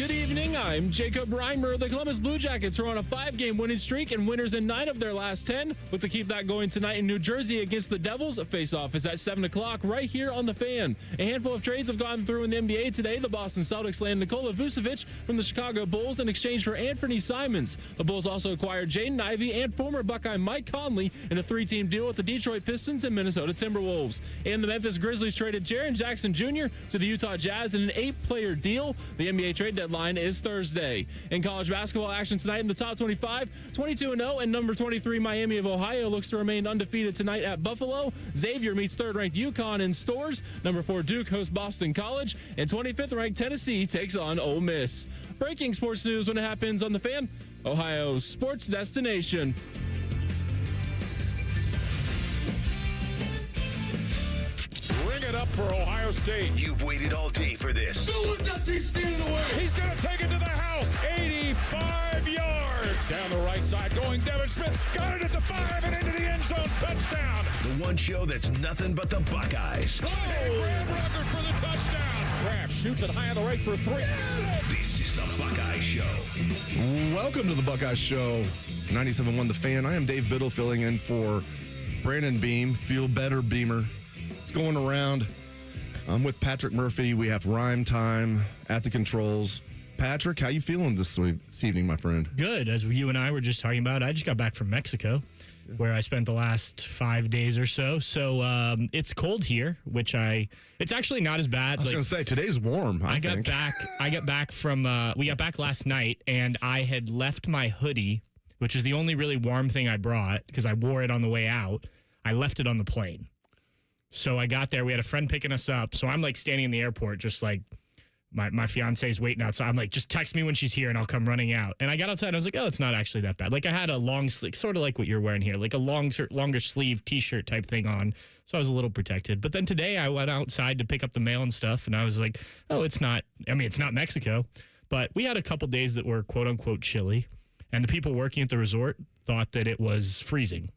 Good evening. I'm Jacob Reimer. The Columbus Blue Jackets are on a 5-game winning streak and winners in 9 of their last 10. Look to keep that going tonight in New Jersey against the Devils. A face-off is at 7 o'clock right here on The Fan. A handful of trades have gone through in the NBA today. The Boston Celtics land Nikola Vucevic from the Chicago Bulls in exchange for Anthony Simons. The Bulls also acquired Jaden Ivey and former Buckeye Mike Conley in a 3-team deal with the Detroit Pistons and Minnesota Timberwolves. And the Memphis Grizzlies traded Jaren Jackson Jr. to the Utah Jazz in an 8-player deal. The NBA trade deadline is Thursday. In college basketball action tonight in the top 25, 22-0 and number 23 Miami of Ohio looks to remain undefeated tonight at Buffalo. Xavier meets third-ranked UConn in Stores. Number 4 Duke hosts Boston College, and 25th-ranked Tennessee takes on Ole Miss. Breaking sports news when it happens on The Fan, Ohio's sports destination. Ring it up for Ohio State. You've waited all day for this. He's going to take it to the house. 85 yards. Down the right side going Devin Smith. Got it at the 5 and into the end zone. Touchdown. The one show that's nothing but the Buckeyes. Oh! Graham Rucker for the touchdown. Kraft shoots it high on the right for 3. This is the Buckeye Show. Welcome to the Buckeye Show. 97.1 The Fan. I am Dave Biddle filling in for Brandon Beam. Feel better, Beamer. It's going around. I'm with Patrick Murphy. We have rhyme time at the controls. Patrick, how you feeling this evening, my friend? Good. As you and I were just talking about, I just got back from Mexico, where I spent the last 5 days or so. So it's cold here, it's actually not as bad. I was going to say, today's warm, I think. we got back last night, and I had left my hoodie, which is the only really warm thing I brought, because I wore it on the way out. I left it on the plane. So I got there. We had a friend picking us up. So I'm like standing in the airport, just like my fiance's waiting outside. I'm like, just text me when she's here and I'll come running out. And I got outside and I was like, oh, it's not actually that bad. Like I had a long sleeve, sort of like what you're wearing here, like a longer sleeve t-shirt type thing on. So I was a little protected. But then today I went outside to pick up the mail and stuff. And I was like, oh, it's not Mexico. But we had a couple days that were quote unquote chilly. And the people working at the resort thought that it was freezing.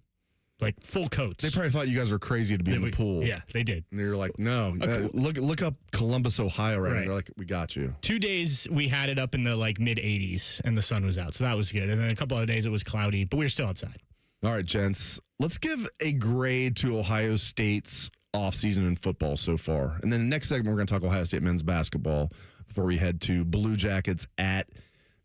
Like full coats. They probably thought you guys were crazy to be in the pool. Yeah, they did. And you're like, no. Look up Columbus, Ohio right now. They're like, we got you. 2 days we had it up in the like mid 80s and the sun was out. So that was good. And then a couple of days it was cloudy, but we were still outside. All right, gents. Let's give a grade to Ohio State's offseason in football so far. And then the next segment, we're going to talk Ohio State men's basketball before we head to Blue Jackets at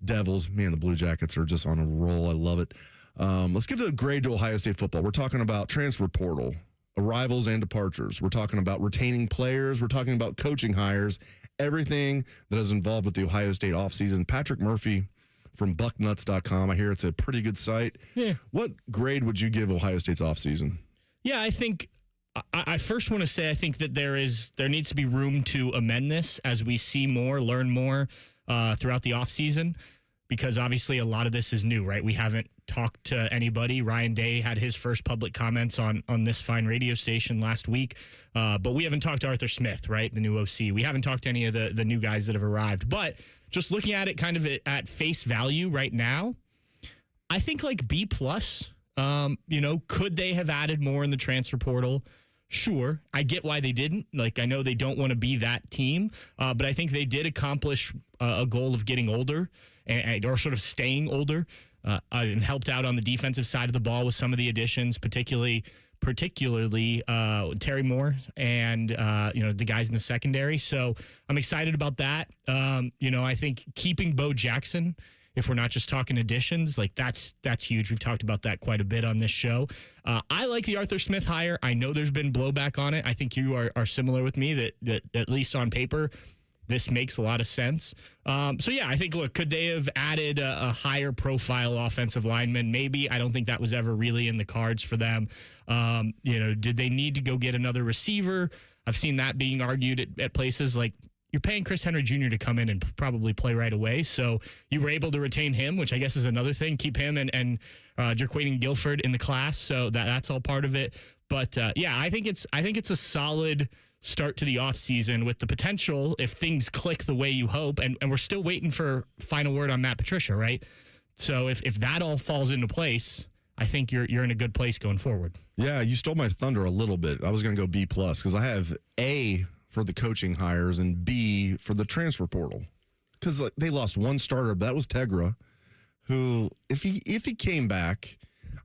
Devils. Man, the Blue Jackets are just on a roll. I love it. Let's give the grade to Ohio State football. We're talking about transfer portal, arrivals and departures. We're talking about retaining players. We're talking about coaching hires, everything that is involved with the Ohio State offseason. Patrick Murphy from bucknuts.com. I hear it's a pretty good site. Yeah. What grade would you give Ohio State's offseason? Yeah, I think I first want to say I think that there needs to be room to amend this as we see more, learn more throughout the offseason, because obviously a lot of this is new, right? We haven't talked to anybody. Ryan Day had his first public comments on this fine radio station last week, but we haven't talked to Arthur Smith, right, the new OC. We haven't talked to any of the new guys that have arrived. But just looking at it kind of at face value right now, I think like B+. Could they have added more in the transfer portal? Sure. I get why they didn't. Like, I know they don't want to be that team, but I think they did accomplish a goal of getting older or sort of staying older. And helped out on the defensive side of the ball with some of the additions, particularly Terry Moore and the guys in the secondary. So I'm excited about that. I think keeping Bo Jackson, if we're not just talking additions, like that's huge. We've talked about that quite a bit on this show. I like the Arthur Smith hire. I know there's been blowback on it. I think you are similar with me that at least on paper, this makes a lot of sense. I think, look, could they have added a higher profile offensive lineman? Maybe. I don't think that was ever really in the cards for them. Did they need to go get another receiver? I've seen that being argued at places like you're paying Chris Henry Jr. to come in and probably play right away. So you were able to retain him, which I guess is another thing. Keep him and Jerquaden Guilford in the class. So that's all part of it. But I think it's a solid start to the offseason with the potential, if things click the way you hope, and we're still waiting for final word on Matt Patricia, right? So if that all falls into place, I think you're in a good place going forward. Yeah, you stole my thunder a little bit. I was going to go B+, because I have A for the coaching hires and B for the transfer portal. because they lost one starter, but that was Tegra, who, if he came back,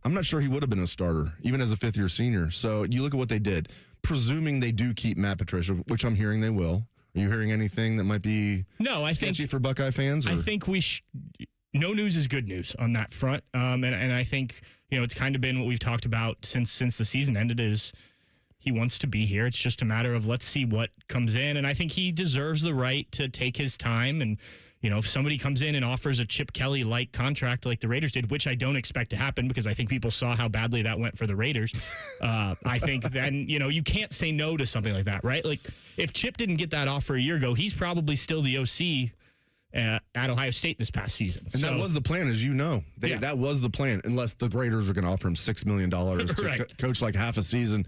I'm not sure he would have been a starter, even as a fifth-year senior. So you look at what they did. Presuming they do keep Matt Patricia, which I'm hearing they will. Are you hearing anything that might be sketchy for Buckeye fans? Or? I think no news is good news on that front. And I think, it's kind of been what we've talked about since the season ended is he wants to be here. It's just a matter of let's see what comes in. And I think he deserves the right to take his time. And, if somebody comes in and offers a Chip Kelly-like contract like the Raiders did, which I don't expect to happen because I think people saw how badly that went for the Raiders, I think then, you can't say no to something like that, right? Like, if Chip didn't get that offer a year ago, he's probably still the OC at Ohio State this past season. And that was the plan, as you know. That was the plan, unless the Raiders were going to offer him $6 million to right. coach like half a season.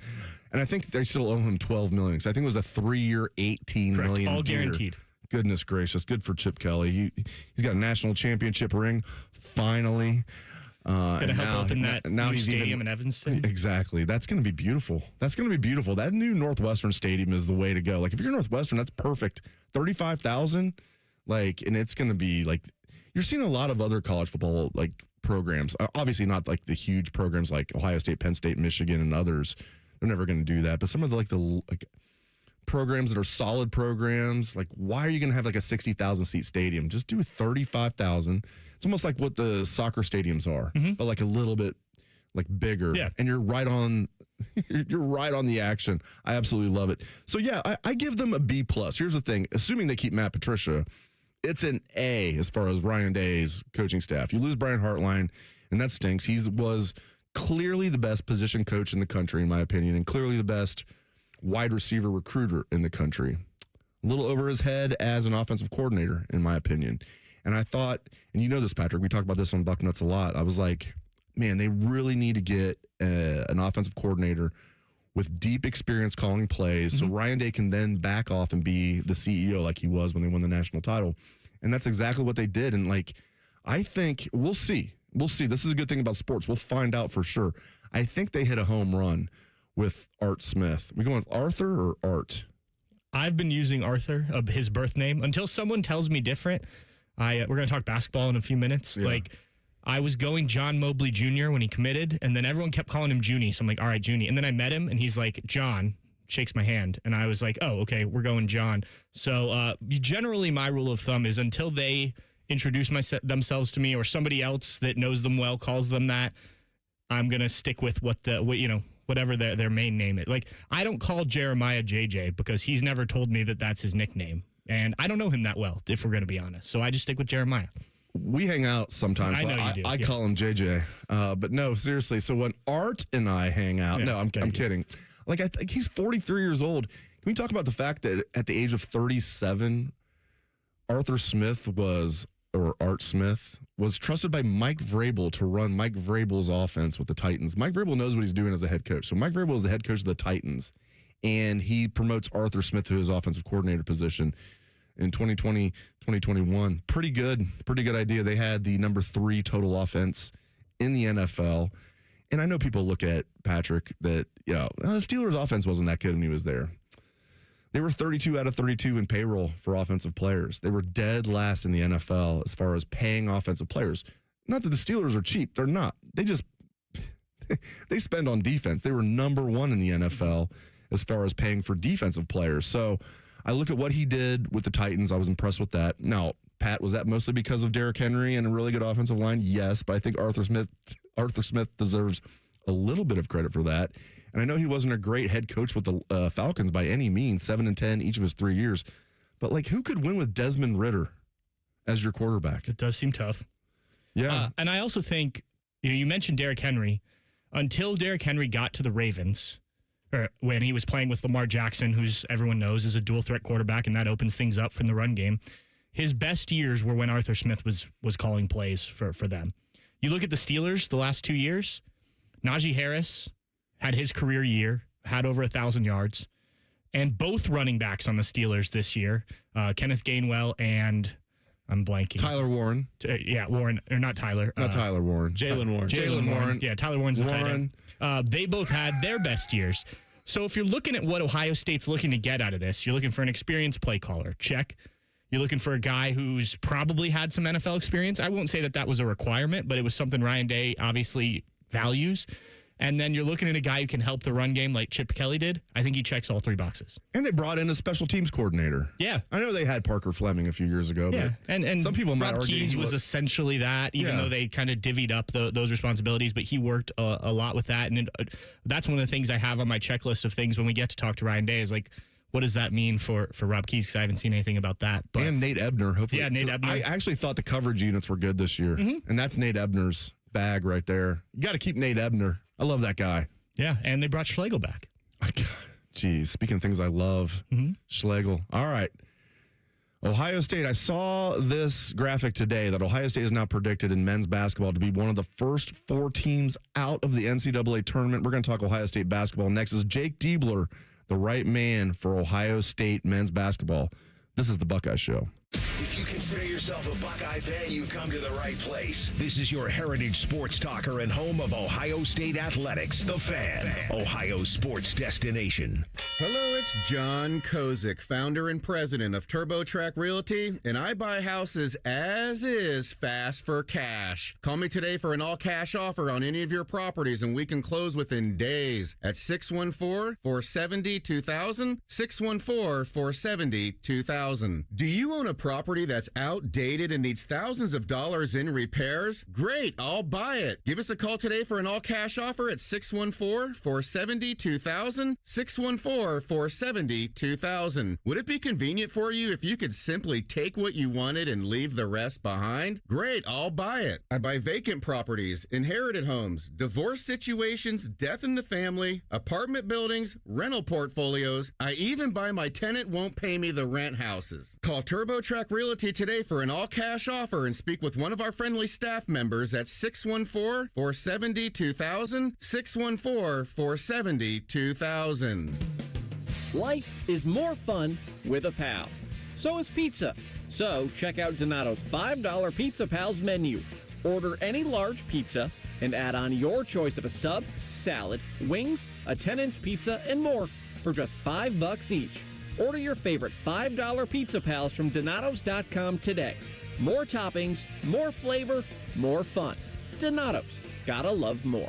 And I think they still owe him $12 million. So I think it was a 3-year, $18 million. All guaranteed. Goodness gracious. Good for Chip Kelly. He's got a national championship ring, finally. Going to help open that new stadium in Evanston. Exactly. That's going to be beautiful. That new Northwestern Stadium is the way to go. Like, if you're Northwestern, that's perfect. 35,000, and it's going to be, you're seeing a lot of other college football, programs. Obviously not, the huge programs like Ohio State, Penn State, Michigan, and others. They're never going to do that. But some of the programs that are solid programs, why are you going to have a 60,000 seat stadium? Just do 35,000. It's almost like what the soccer stadiums are, but a little bit bigger. Yeah. And you're right on the action. I absolutely love it. So yeah, I give them a B+. Here's the thing, assuming they keep Matt Patricia, it's an A as far as Ryan Day's coaching staff. You lose Brian Hartline, and that stinks. He was clearly the best position coach in the country, in my opinion, and clearly the best wide receiver recruiter in the country. A little over his head as an offensive coordinator, in my opinion. And I thought, and you know this, Patrick, we talk about this on Bucknuts a lot. I was like, man, they really need to get an offensive coordinator with deep experience calling plays so Ryan Day can then back off and be the CEO like he was when they won the national title. And that's exactly what they did. And I think we'll see. This is a good thing about sports. We'll find out for sure. I think they hit a home run with Art Smith. We going with Arthur or Art? I've been using Arthur, his birth name, until someone tells me different. We're going to talk basketball in a few minutes. Yeah. I was going John Mobley Jr. when he committed, and then everyone kept calling him Junie. So I'm like, all right, Junie. And then I met him, and he's like, John, shakes my hand. And I was like, oh, okay, we're going John. So generally my rule of thumb is until they introduce themselves to me or somebody else that knows them well calls them that, I'm going to stick with whatever their main name is. I don't call Jeremiah JJ because he's never told me that that's his nickname. And I don't know him that well, if we're going to be honest. So I just stick with Jeremiah. We hang out sometimes. I know you do. I call him JJ. But no, seriously. So when Art and I hang out, I'm kidding. I think he's 43 years old. Can we talk about the fact that at the age of 37, Art Smith was trusted by Mike Vrabel to run Mike Vrabel's offense with the Titans. Mike Vrabel knows what he's doing as a head coach. So Mike Vrabel is the head coach of the Titans, and he promotes Arthur Smith to his offensive coordinator position in 2020, 2021. Pretty good idea. They had the number 3 total offense in the NFL. And I know people look at Patrick that, the Steelers' offense wasn't that good when he was there. They were 32 out of 32 in payroll for offensive players. They were dead last in the NFL as far as paying offensive players. Not that the Steelers are cheap. They're not. They spend on defense. They were number 1 in the NFL as far as paying for defensive players. So I look at what he did with the Titans. I was impressed with that. Now, Pat, was that mostly because of Derrick Henry and a really good offensive line? Yes, but I think Arthur Smith deserves a little bit of credit for that. And I know he wasn't a great head coach with the Falcons by any means, 7-10 each of his 3 years. But who could win with Desmond Ridder as your quarterback? It does seem tough. Yeah. And I also think, you mentioned Derrick Henry. Until Derrick Henry got to the Ravens, or when he was playing with Lamar Jackson, who's everyone knows is a dual threat quarterback, and that opens things up from the run game. His best years were when Arthur Smith was calling plays for them. You look at the Steelers the last 2 years, Najee Harris had his career year, had over 1,000 yards, and both running backs on the Steelers this year, Kenneth Gainwell and I'm blanking. Tyler Warren. Warren, or not Tyler. Not Tyler Warren. Jalen Warren. Jalen Warren. Yeah, Tyler Warren's the tight end. They both had their best years. So if you're looking at what Ohio State's looking to get out of this, you're looking for an experienced play caller. Check. You're looking for a guy who's probably had some NFL experience. I won't say that was a requirement, but it was something Ryan Day obviously values. And then you're looking at a guy who can help the run game like Chip Kelly did. I think he checks all 3 boxes. And they brought in a special teams coordinator. Yeah. I know they had Parker Fleming a few years ago. Yeah. But and some people might Rob argue Keyes was essentially that, even though they kind of divvied up those responsibilities. But he worked a lot with that. And that's one of the things I have on my checklist of things when we get to talk to Ryan Day is like, what does that mean for Rob Keyes? Because I haven't seen anything about that. But, and Nate Ebner, hopefully. Yeah, Nate Ebner. I actually thought the coverage units were good this year. Mm-hmm. And that's Nate Ebner's bag right there. You got to keep Nate Ebner. I love that guy. Yeah, and they brought Schlegel back. Geez, speaking of things I love, Schlegel. All right. Ohio State. I saw this graphic today that Ohio State is now predicted in men's basketball to be one of the first 4 teams out of the NCAA tournament. We're going to talk Ohio State basketball. Next is Jake Diebler, the right man for Ohio State men's basketball. This is the Buckeye Show. If you consider yourself a Buckeye fan, you've come to the right place. This is your heritage sports talker and home of Ohio State athletics, The Fan, Ohio sports destination. Hello, it's John Kozik, founder and president of TurboTrack Realty, and I buy houses as is fast for cash. Call me today for an all-cash offer on any of your properties, and we can close within days at 614-470-2000, 614-470-2000. Do you own a property that's outdated and needs thousands of dollars in repairs? Great, I'll buy it. Give us a call today for an all-cash offer at 614-470-2000, 614-470-2000. Would it be convenient for you if you could simply take what you wanted and leave the rest behind? Great, I'll buy it. I buy vacant properties, inherited homes, divorce situations, death in the family, apartment buildings, rental portfolios. I even buy my tenant won't pay me the rent houses. Call TurboTrack Realty today for an all-cash offer and speak with one of our friendly staff members at 614-470-2000, 614-470-2000. Life is more fun with a pal. So is pizza. So check out Donato's $5 Pizza Pals menu. Order any large pizza and add on your choice of a sub, salad, wings, a 10-inch pizza, and more for just $5 each. Order your favorite $5 Pizza Pals from Donatos.com today. More toppings, more flavor, more fun. Donatos. Gotta love more.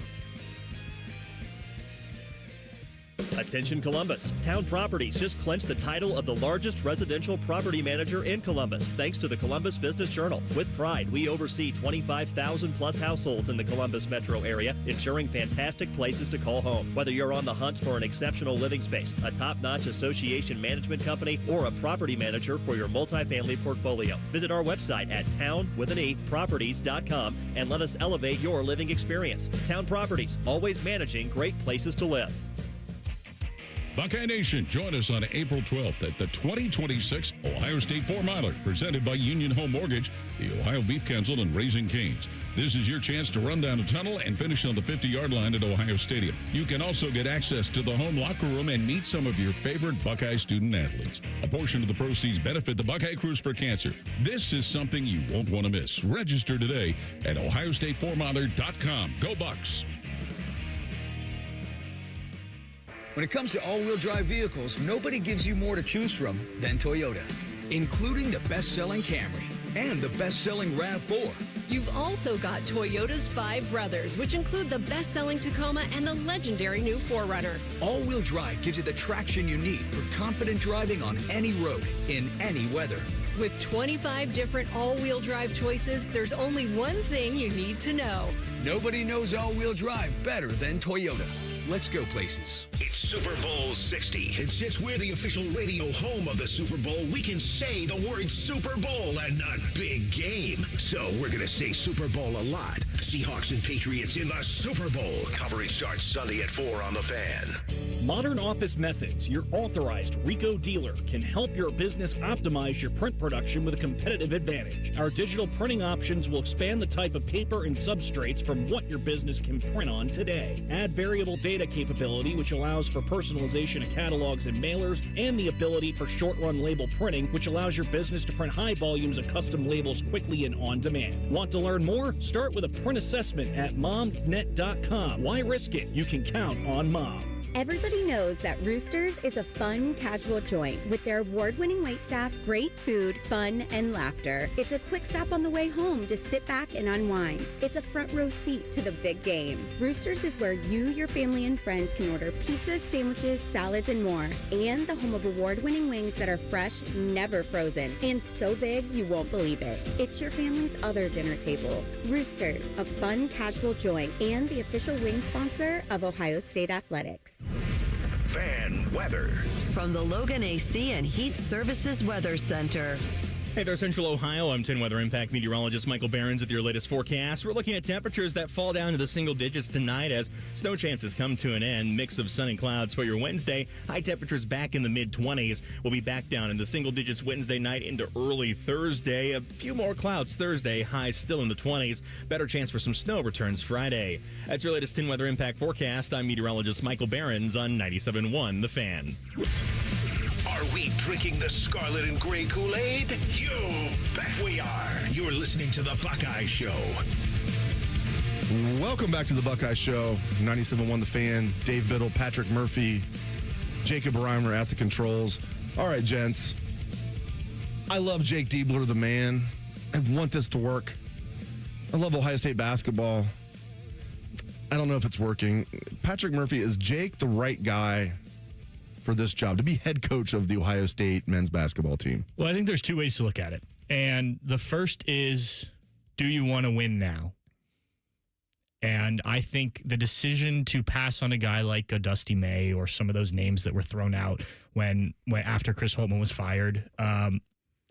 Attention Columbus. Town Properties just clinched the title of the largest residential property manager in Columbus, thanks to the Columbus Business Journal. With pride, we oversee 25,000 plus households in the Columbus metro area, ensuring fantastic places to call home. Whether you're on the hunt for an exceptional living space, a top-notch association management company, or a property manager for your multifamily portfolio, visit our website at town-properties.com and let us elevate your living experience. Town Properties, always managing great places to live. Buckeye Nation, join us on April 12th at the 2026 Ohio State 4-Miler, presented by Union Home Mortgage, the Ohio Beef Council, and Raising Cane's. This is your chance to run down a tunnel and finish on the 50-yard line at Ohio Stadium. You can also get access to the home locker room and meet some of your favorite Buckeye student athletes. A portion of the proceeds benefit the Buckeye Cruise for Cancer. This is something you won't want to miss. Register today at ohiostateformiler.com. Go Bucks! When it comes to all-wheel drive vehicles, nobody gives you more to choose from than Toyota, including the best-selling Camry and the best-selling RAV4. You've also got Toyota's 5 Brothers, which include the best-selling Tacoma and the legendary new 4Runner. All-wheel drive gives you the traction you need for confident driving on any road, in any weather. With 25 different all-wheel drive choices, there's only one thing you need to know. Nobody knows all-wheel drive better than Toyota. Let's go places. It's Super Bowl 60. And since we're the official radio home of the Super Bowl, we can say the word Super Bowl and not big game. So we're going to say Super Bowl a lot. Seahawks and Patriots in the Super Bowl. Coverage starts Sunday at 4 on The Fan. Modern Office Methods, your authorized RICO dealer, can help your business optimize your print production with a competitive advantage. Our digital printing options will expand the type of paper and substrates from what your business can print on today. Add variable data capability, which allows for personalization of catalogs and mailers, and the ability for short-run label printing, which allows your business to print high volumes of custom labels quickly and on demand. Want to learn more? Start with a print assessment at momnet.com. Why risk it? You can count on Mom. Everybody knows that Roosters is a fun, casual joint with their award-winning waitstaff, great food, fun, and laughter. It's a quick stop on the way home to sit back and unwind. It's a front row seat to the big game. Roosters is where you, your family, and friends can order pizzas, sandwiches, salads, and more. And the home of award-winning wings that are fresh, never frozen, and so big you won't believe it. It's your family's other dinner table. Roosters, a fun, casual joint, and the official wing sponsor of Ohio State Athletics. Fan weather from the Logan AC and Heat Services Weather Center. Hey there, Central Ohio. I'm 10 Weather Impact meteorologist Michael Behrens with your latest forecast. We're looking at temperatures that fall down to the single digits tonight as snow chances come to an end. Mix of sun and clouds for your Wednesday. High temperatures back in the mid-20s. We'll be back down in the single digits Wednesday night into early Thursday. A few more clouds Thursday. Highs still in the 20s. Better chance for some snow returns Friday. That's your latest 10 Weather Impact forecast. I'm meteorologist Michael Behrens on 97.1 The Fan. Are we drinking the scarlet and gray Kool-Aid? You bet we are. You're listening to the Buckeye Show. Welcome back to the Buckeye Show. 97.1 The Fan. Dave Biddle, Patrick Murphy, Jacob Reimer at the controls. All right, gents. I love Jake Diebler, the man. I want this to work. I love Ohio State basketball. I don't know if it's working. Patrick Murphy, is Jake the right guy for this job, to be head coach of the Ohio State men's basketball team? Well, I think there's two ways to look at it. And the first is, do you want to win now? And I think the decision to pass on a guy like a Dusty May or some of those names that were thrown out when after Chris Holtmann was fired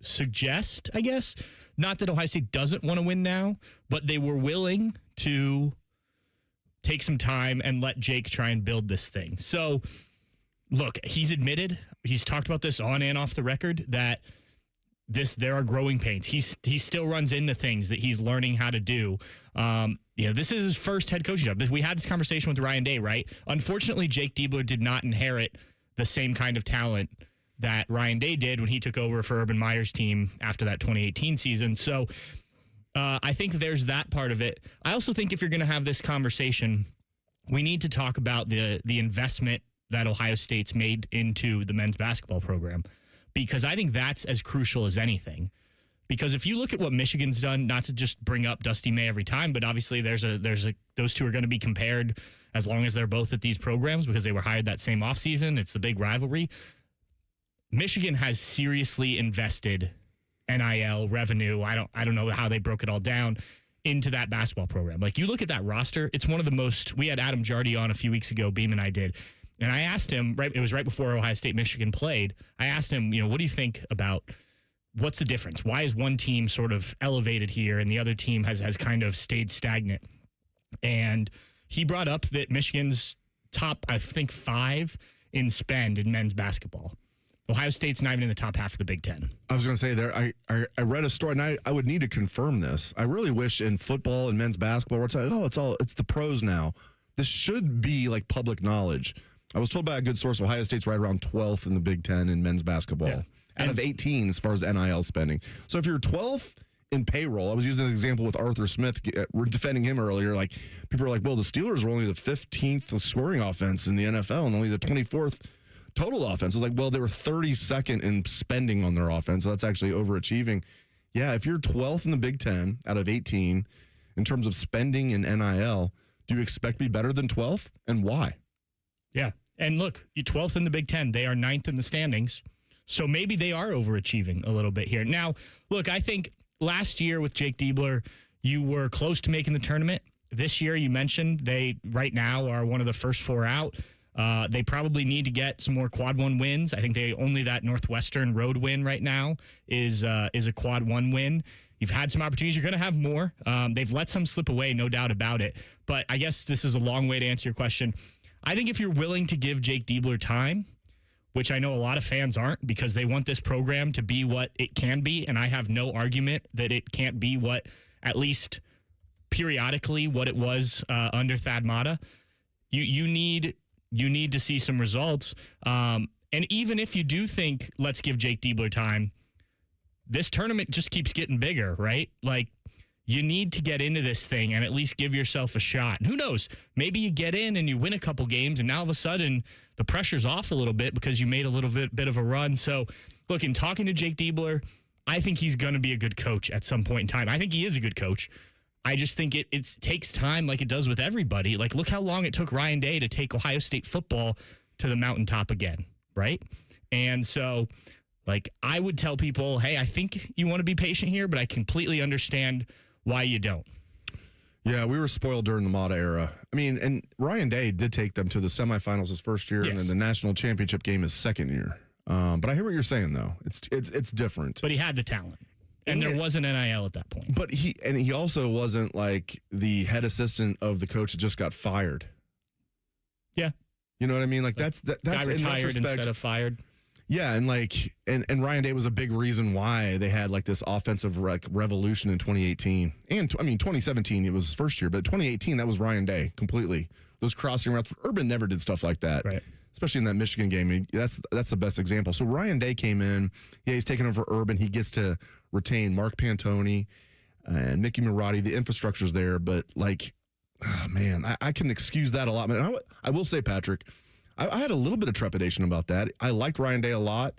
suggest, I guess, not that Ohio State doesn't want to win now, but they were willing to take some time and let Jake try and build this thing. So, look, he's admitted, he's talked about this on and off the record, that there are growing pains. He still runs into things that he's learning how to do. This is his first head coaching job. We had this conversation with Ryan Day, right? Unfortunately, Jake Diebler did not inherit the same kind of talent that Ryan Day did when he took over for Urban Meyer's team after that 2018 season. So I think there's that part of it. I also think if you're going to have this conversation, we need to talk about the investment that Ohio State's made into the men's basketball program, because I think that's as crucial as anything. Because if you look at what Michigan's done, not to just bring up Dusty May every time, but obviously those two are going to be compared as long as they're both at these programs because they were hired that same offseason. It's the big rivalry. Michigan has seriously invested NIL revenue. I don't know how they broke it all down into that basketball program. Like, you look at that roster, it's one of the most. We had Adam Jardy on a few weeks ago, Beam and I did. And I asked him, it was right before Ohio State Michigan played. I asked him, what do you think about what's the difference? Why is one team sort of elevated here and the other team has kind of stayed stagnant? And he brought up that Michigan's top, I think, 5 in spend in men's basketball. Ohio State's not even in the top half of the Big Ten. I was going to say there, I read a story, and I would need to confirm this. I really wish in football and men's basketball, where it's like, it's the pros now. This should be like public knowledge. I was told by a good source, Ohio State's right around 12th in the Big Ten in men's basketball, out of 18 as far as NIL spending. So if you're 12th in payroll, I was using an example with Arthur Smith. We're defending him earlier. Like, people are like, well, the Steelers were only the 15th scoring offense in the NFL and only the 24th total offense. I was like, well, they were 32nd in spending on their offense, so that's actually overachieving. Yeah, if you're 12th in the Big Ten out of 18 in terms of spending in NIL, do you expect to be better than 12th, and why? Yeah. And look, you're 12th in the Big Ten. They are 9th in the standings. So maybe they are overachieving a little bit here. Now, look, I think last year with Jake Diebler, you were close to making the tournament. This year, you mentioned they right now are one of the first 4 out. They probably need to get some more quad 1 wins. I think only that Northwestern road win right now is a quad 1 win. You've had some opportunities. You're going to have more. They've let some slip away, no doubt about it. But I guess this is a long way to answer your question. I think if you're willing to give Jake Diebler time, which I know a lot of fans aren't because they want this program to be what it can be, and I have no argument that it can't be what, at least periodically, what it was under Thad Matta. You need to see some results. And even if you do think, let's give Jake Diebler time, this tournament just keeps getting bigger, right? Like, you need to get into this thing and at least give yourself a shot. And who knows? Maybe you get in and you win a couple games, and now all of a sudden the pressure's off a little bit because you made a little bit of a run. So, look, in talking to Jake Diebler, I think he's going to be a good coach at some point in time. I think he is a good coach. I just think it takes time like it does with everybody. Like, look how long it took Ryan Day to take Ohio State football to the mountaintop again, right? And so, like, I would tell people, hey, I think you want to be patient here, but I completely understand why you don't. Yeah, we were spoiled during the Mata era. I mean, and Ryan Day did take them to the semifinals his first year, and then the national championship game his second year. But I hear what you're saying, though. It's different. But he had the talent. And there wasn't NIL at that point. But he also wasn't like the head assistant of the coach that just got fired. Yeah. You know what I mean? Like that's guy retired instead of fired. Yeah, and like and Ryan Day was a big reason why they had like this offensive revolution in 2018. And 2017 it was his first year, but 2018 that was Ryan Day completely. Those crossing routes. Urban never did stuff like that. Right. Especially in that Michigan game. That's the best example. So Ryan Day came in. Yeah, he's taking over Urban. He gets to retain Mark Pantoni and Mickey Marotti. The infrastructure's there, but like, oh man, I can excuse that a lot. Man, I will say, Patrick, I had a little bit of trepidation about that. I liked Ryan Day a lot,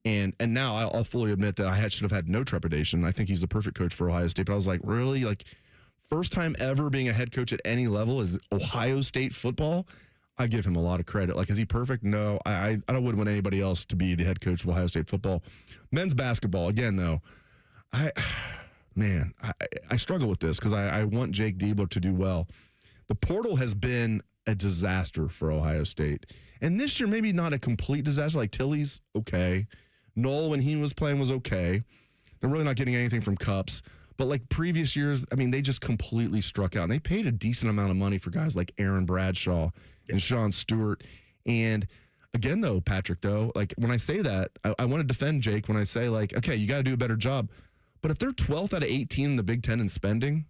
and now I'll fully admit that I should have had no trepidation. I think he's the perfect coach for Ohio State. But I was like, really? Like, first time ever being a head coach at any level is Ohio State football? I give him a lot of credit. Like, is he perfect? No. I wouldn't want anybody else to be the head coach of Ohio State football. Men's basketball, again, though, I struggle with this because I want Jake Diebler to do well. The portal has been a disaster for Ohio State. And this year, maybe not a complete disaster. Like, Tilly's okay. Knoll, when he was playing, was okay. They're really not getting anything from Cups. But like previous years, I mean, they just completely struck out. And they paid a decent amount of money for guys like Aaron Bradshaw and Sean Stewart. And again, though, Patrick, though, like when I say that, I want to defend Jake when I say, like, okay, you got to do a better job. But if they're 12th out of 18 in the Big Ten in spending,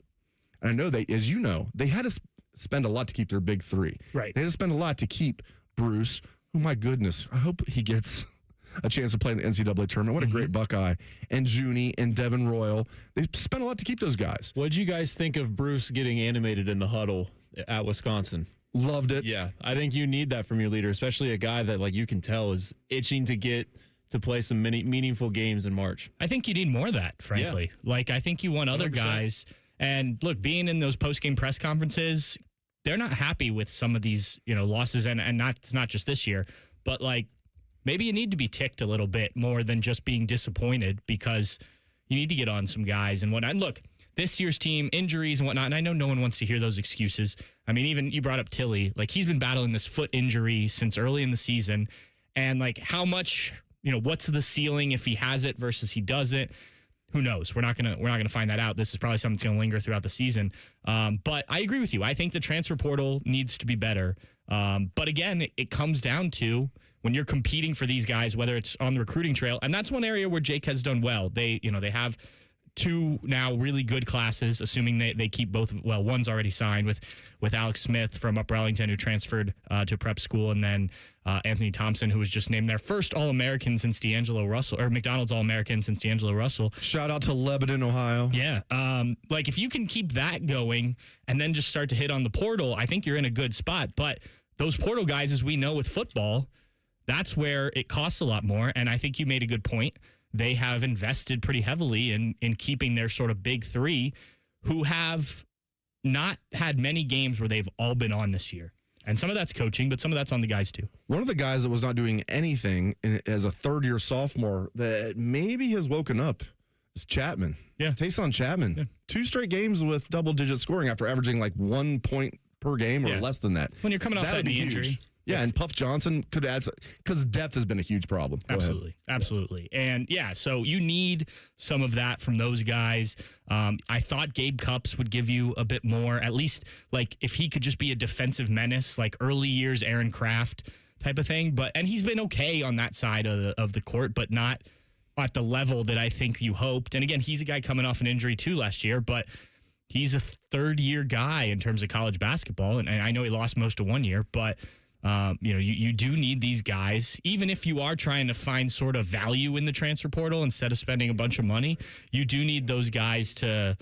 and I know they, as you know, they had to spend a lot to keep their big three. Right. They had to spend a lot to keep Bruce, who, my goodness, I hope he gets a chance to play in the NCAA tournament. What a great Buckeye. And Junie and Devin Royal. They spent a lot to keep those guys. What did you guys think of Bruce getting animated in the huddle at Wisconsin? Loved it. Yeah, I think you need that from your leader, especially a guy that, like, you can tell is itching to get to play some meaningful games in March. I think you need more of that, frankly. Yeah. Like, I think you want other 100%. Guys. And look, being in those post-game press conferences, they're not happy with some of these, losses, and it's not just this year, but like maybe you need to be ticked a little bit more than just being disappointed because you need to get on some guys and whatnot. And look, this year's team, injuries and whatnot, and I know no one wants to hear those excuses. I mean, even you brought up Tilly, like he's been battling this foot injury since early in the season, and like how much, what's the ceiling if he has it versus he doesn't? Who knows? We're not gonna find that out. This is probably something that's gonna linger throughout the season. But I agree with you. I think the transfer portal needs to be better. But again, it comes down to when you're competing for these guys, whether it's on the recruiting trail, and that's one area where Jake has done well. They have two now really good classes, assuming they keep both. Well, one's already signed with Alex Smith from Upper Ellington, who transferred to prep school, and then Anthony Thompson, who was just named their first All-American since D'Angelo Russell, or McDonald's All-American since D'Angelo Russell. Shout out to Lebanon, Ohio. Yeah. Like if you can keep that going and then just start to hit on the portal, I think you're in a good spot. But those portal guys, as we know with football, that's where it costs a lot more. And I think you made a good point. They have invested pretty heavily in keeping their sort of big three who have not had many games where they've all been on this year. And some of that's coaching, but some of that's on the guys too. One of the guys that was not doing anything as a third-year sophomore that maybe has woken up is Chapman. Yeah. Tayson Chapman. Yeah. 2 straight games with double-digit scoring after averaging like 1 point per game or less than that. When you're coming off that knee injury. Yeah, and Puff Johnson could add because depth has been a huge problem. Absolutely. And yeah, so you need some of that from those guys. I thought Gabe Cupps would give you a bit more, at least like if he could just be a defensive menace, like early years Aaron Kraft type of thing. And he's been okay on that side of the court, but not at the level that I think you hoped. And again, he's a guy coming off an injury too last year, but he's a third-year guy in terms of college basketball. And I know he lost most of 1 year, but you do need these guys, even if you are trying to find sort of value in the transfer portal instead of spending a bunch of money. You do need those guys to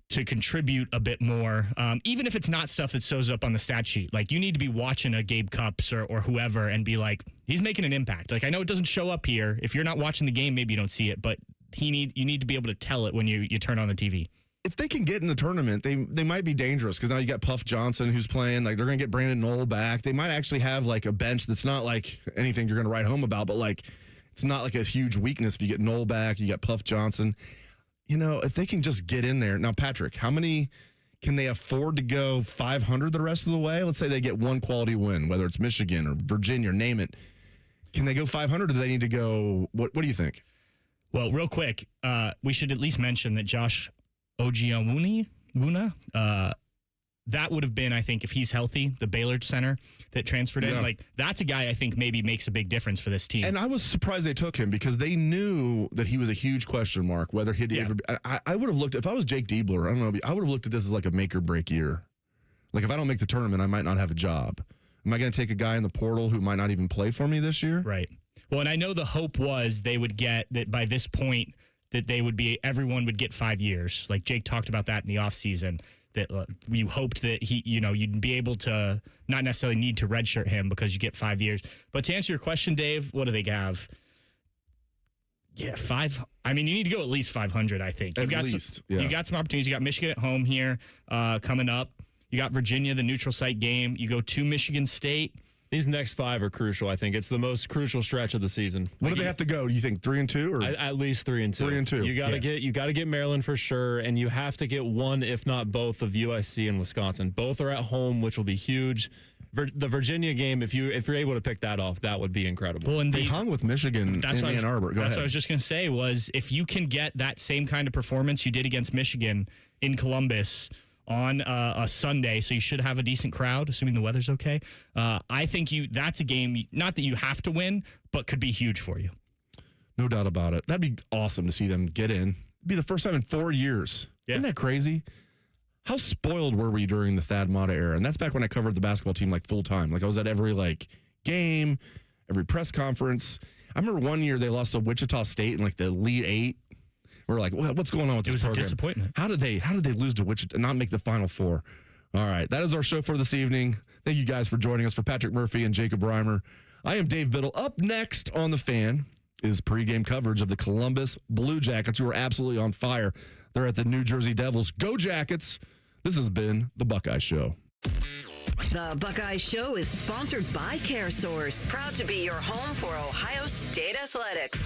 to contribute a bit more, even if it's not stuff that shows up on the stat sheet. Like, you need to be watching a Gabe Cupps or whoever and be like, he's making an impact. Like, I know it doesn't show up here. If you're not watching the game, maybe you don't see it, but you need to be able to tell it when you turn on the TV. If they can get in the tournament, they might be dangerous because now you got Puff Johnson who's playing. Like, they're going to get Brandon Knoll back. They might actually have like a bench that's not like anything you're going to write home about, but like it's not like a huge weakness if you get Knoll back, you got Puff Johnson. You know, if they can just get in there. Now, Patrick, how many can they afford to go 500 the rest of the way? Let's say they get one quality win, whether it's Michigan or Virginia, name it. Can they go 500 or do they need to go, what do you think? Well, real quick, we should at least mention that Josh Ojianwuna, that would have been, I think, if he's healthy, the Baylor center that transferred in. Like, that's a guy I think maybe makes a big difference for this team. And I was surprised they took him because they knew that he was a huge question mark, whether he'd ever. I would have looked, if I was Jake Diebler, I don't know, I would have looked at this as like a make or break year. Like, if I don't make the tournament, I might not have a job. Am I going to take a guy in the portal who might not even play for me this year? Right. Well, and I know the hope was they would get that by this point that everyone would get 5 years. Like Jake talked about that in the offseason, that you hoped that you'd be able to not necessarily need to redshirt him because you get 5 years. But to answer your question, Dave, what do they have? Yeah, I mean, you need to go at least 500, I think. You got some opportunities. You got Michigan at home here coming up. You got Virginia, the neutral site game. You go to Michigan State. These next 5 are crucial. I think it's the most crucial stretch of the season. What do they have to go? Do you think 3-2 or at least 3-2? 3-2. You got to get Maryland for sure, and you have to get one, if not both, of USC and Wisconsin. Both are at home, which will be huge. The Virginia game, if you're able to pick that off, that would be incredible. Well, and they hung with Michigan in Ann Arbor. That's what I was just going to say was if you can get that same kind of performance you did against Michigan in Columbus on a Sunday, so you should have a decent crowd, assuming the weather's okay. I think that's a game, not that you have to win, but could be huge for you. No doubt about it. That'd be awesome to see them get in. It'd be the first time in 4 years. Yeah. Isn't that crazy? How spoiled were we during the Thad Matta era? And that's back when I covered the basketball team like full time. Like I was at every game, every press conference. I remember one year they lost to Wichita State in like the Elite Eight. We're like, what's going on with this program? It was a disappointment. How did they lose to Wichita and not make the Final Four? All right, that is our show for this evening. Thank you guys for joining us. For Patrick Murphy and Jacob Reimer, I am Dave Biddle. Up next on The Fan is pregame coverage of the Columbus Blue Jackets, who are absolutely on fire. They're at the New Jersey Devils. Go Jackets! This has been the Buckeye Show. The Buckeye Show is sponsored by CareSource, proud to be your home for Ohio State athletics.